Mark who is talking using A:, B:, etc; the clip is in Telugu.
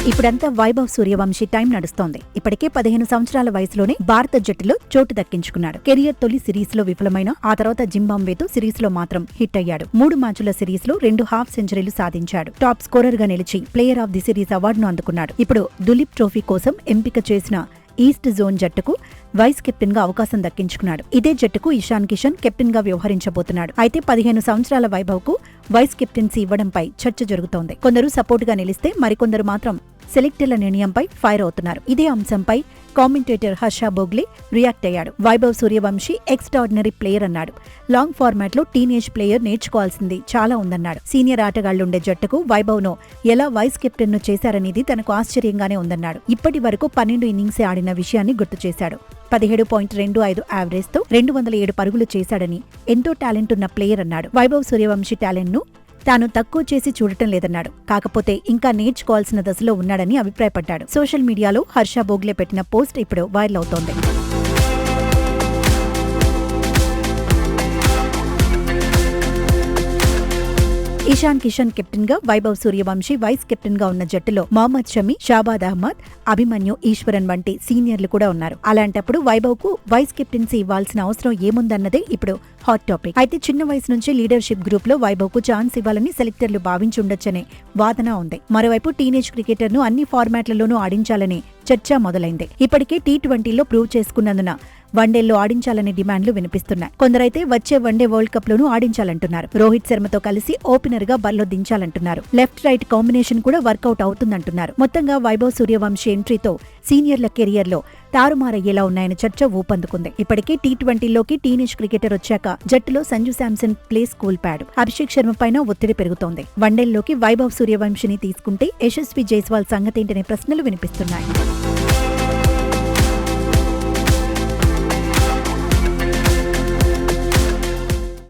A: ఇప్పుడంతా వైభవ్ సూర్యవంశీ టైం నడుస్తోంది. ఇప్పటికే 15 సంవత్సరాల వయసులోనే భారత జట్టులో చోటు దక్కించుకున్నాడు. కెరియర్ తొలి సిరీస్ లో విఫలమైన ఆ తర్వాత జింబాబ్వేతో సిరీస్ లో మాత్రం హిట్ అయ్యాడు. 3 మ్యాచుల సిరీస్ లో 2 హాఫ్ సెంచరీలు సాధించాడు. టాప్ స్కోరర్ గా నిలిచి ప్లేయర్ ఆఫ్ ది సిరీస్ అవార్డును అందుకున్నాడు. ఇప్పుడు దులీప్ ట్రోఫీ కోసం ఎంపిక చేసిన ఈస్ట్ జోన్ జట్టుకు వైస్ కెప్టెన్ గా అవకాశం దక్కించుకున్నాడు. ఇదే జట్టుకు ఇషాన్ కిషన్ కెప్టెన్ గా వ్యవహరించబోతున్నాడు. అయితే 15 సంవత్సరాల వైభవ్ కు వైస్ కెప్టెన్సీ ఇవ్వడంపై చర్చ జరుగుతోంది. కొందరు సపోర్ట్ గా నిలిస్తే మరికొందరు మాత్రం సెలెక్టర్ల నిర్ణయంపై ఫైర్ అవుతున్నారు. ఇదే అంశంపై కామెంటేటర్ హర్ష బోగ్లే రియాక్ట్ అయ్యాడు. వైభవ్ సూర్యవంశీ ఎక్స్ట్రాడినరీ ప్లేయర్ అన్నాడు. లాంగ్ ఫార్మాట్ లో టీనేజ్ ప్లేయర్ నేర్చుకోవాల్సింది చాలా ఉందన్నాడు. సీనియర్ ఆటగాళ్లుండే జట్టుకు వైభవ్ ను ఎలా వైస్ కెప్టెన్ ను చేశారనేది తనకు ఆశ్చర్యంగానే ఉందన్నాడు. ఇప్పటి వరకు 12 ఇన్నింగ్సే ఆడిన విషయాన్ని గుర్తు చేశాడు. 17.25 యావరేజ్ తో 207 పరుగులు చేశాడని ఎంతో టాలెంట్ ఉన్న ప్లేయర్ అన్నాడు. వైభవ్ సూర్యవంశీ టాలెంట్ ను తాను తక్కువ చేసి చూడటం లేదన్నాడు. కాకపోతే ఇంకా నేర్చుకోవాల్సిన దశలో ఉన్నాడని అభిప్రాయపడ్డాడు. సోషల్ మీడియాలో హర్ష బోగ్లే పెట్టిన పోస్ట్ ఇప్పుడు వైరల్ అవుతోంది. ఇషాన్ కిషన్ కెప్టెన్ గా, వైభవ్ సూర్యవంశీ వైస్ కెప్టెన్ గా ఉన్న జట్టులో మహమ్మద్ షమి, షాబాద్ అహ్మద్, అభిమన్యు ఈశ్వరన్ వంటి సీనియర్లు కూడా ఉన్నారు. అలాంటప్పుడు వైభవ్ కు వైస్ కెప్టెన్సీ ఇవ్వాల్సిన అవసరం ఏముందన్నదే ఇప్పుడు హాట్ టాపిక్. అయితే చిన్న వయసు నుంచి లీడర్షిప్ గ్రూప్ లో వైభవ్ కు ఛాన్స్ ఇవ్వాలని సెలెక్టర్లు భావించుండొచ్చనే వాదన ఉంది. మరోవైపు టీనేజ్ క్రికెటర్ ను అన్ని ఫార్మాట్లలోనూ ఆడించాలని చర్చ మొదలైంది. ఇప్పటికే T20లో ప్రూవ్ చేసుకున్నందున వన్డేల్లో ఆడించాలనే డిమాండ్లు వినిపిస్తున్నాయి. కొందరైతే వచ్చే వన్డే వరల్డ్ కప్ లోనూ ఆడించాలంటున్నారు. రోహిత్ శర్మతో కలిసి ఓపెనర్ గా బరిలో దించాలంటున్నారు. లెఫ్ట్ రైట్ కాంబినేషన్ కూడా వర్కౌట్ అవుతుందంటున్నారు. మొత్తంగా వైభవ్ సూర్యవంశీ ఎంట్రీతో సీనియర్ల కెరియర్ లో తారుమారయ్యేలా ఉన్నాయని చర్చ ఊపందుకుంది. ఇప్పటికే T20లోకి టీనేజ్ క్రికెటర్ వచ్చాక జట్టులో సంజు శాంసన్ ప్లేస్ కోల్పాడు. అభిషేక్ శర్మ పైన ఒత్తిడి పెరుగుతోంది. వన్డేల్లోకి వైభవ్ సూర్యవంశీని తీసుకుంటే యశస్వి జైస్వాల్ సంగతేంటనే ప్రశ్నలు వినిపిస్తున్నాయి.